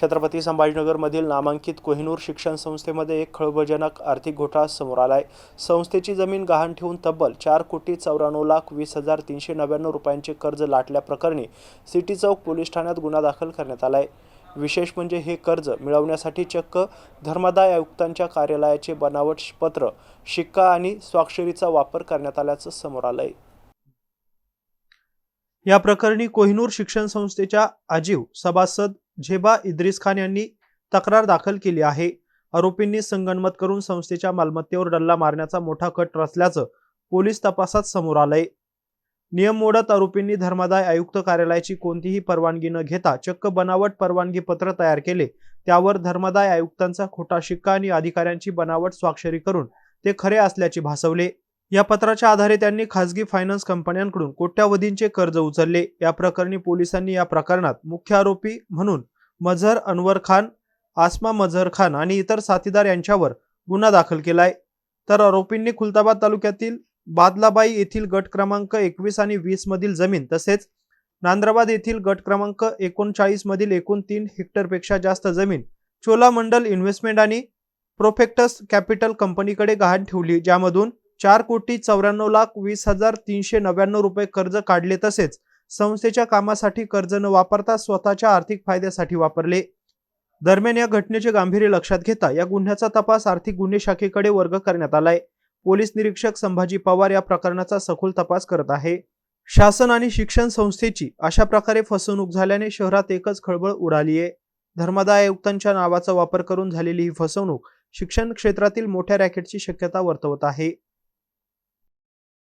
छत्रपती संभाजीनगरमधील नामांकित कोहिनूर शिक्षण संस्थेमध्ये एक खळबळजनक आर्थिक घोटाळा समोर आलाय। संस्थेची जमीन गहाण ठेवून तब्बल 4,94,20,399 रुपयांचे कर्ज लाटल्याप्रकरणी सिटी चौक पोलीस ठाण्यात गुन्हा दाखल करण्यात आलाय। विशेष म्हणजे हे कर्ज मिळवण्यासाठी चक्क धर्मादाय आयुक्तांच्या कार्यालयाचे बनावट पत्र, शिक्का आणि स्वाक्षरीचा वापर करण्यात आल्याचं समोर आलंय। या प्रकरणी कोहिनूर शिक्षण संस्थेच्या आजीव सभासद झेबा इद्रिस खान यांनी तक्रार दाखल केली आहे। आरोपींनी संगनमत करून संस्थेच्या मालमत्तेवर डल्ला मारण्याचा मोठा कट रचल्याचं पोलीस तपासात समोर आलंय। नियम मोडत आरोपींनी धर्मादाय आयुक्त कार्यालयाची कोणतीही परवानगी न घेता चक्क बनावट परवानगी पत्र तयार केले। त्यावर धर्मादाय आयुक्तांचा खोटा शिक्का आणि अधिकाऱ्यांची बनावट स्वाक्षरी करून ते खरे असल्याचे भासवले। या पत्राच्या आधारे त्यांनी खासगी फायनान्स कंपन्यांकडून कोट्यावधींचे कर्ज उचलले। या प्रकरणी पोलिसांनी या प्रकरणात मुख्य आरोपी म्हणून मझहर अनवर खान, आसमा मझहर खान आणि इतर साथीदार यांच्यावर गुन्हा दाखल केलाय। तर आरोपींनी खुलताबाद तालुक्यातील बादलाबाई येथील गट क्रमांक 21 आणि 20 मधील जमीन तसेच नांद्राबाद येथील गट क्रमांक 39 मधील एकूण 3 हेक्टरपेक्षा जास्त जमीन चोलामंडल इन्व्हेस्टमेंट आणि प्रोफेक्टस कॅपिटल कंपनीकडे गहाण ठेवली, ज्यामधून 4,94,20,399 रुपये कर्ज काढले तसेच संस्थेच्या कामासाठी कर्ज न वापरता स्वतःच्या आर्थिक फायद्यासाठी वापरले। दरम्यान या घटनेचे गांभीर्य लक्षात घेता या गुन्ह्याचा तपास आर्थिक गुन्हे शाखेकडे वर्ग करण्यात आलाय। पोलीस निरीक्षक संभाजी पवार या प्रकरणाचा सखोल तपास करत आहे। शासन आणि शिक्षण संस्थेची अशा प्रकारे फसवणूक झाल्याने शहरात एकच खळबळ उडाली आहे। धर्मादाय आयुक्तांच्या नावाचा वापर करून झालेली ही फसवणूक शिक्षण क्षेत्रातील मोठ्या रॅकेटची शक्यता वर्तवत आहे।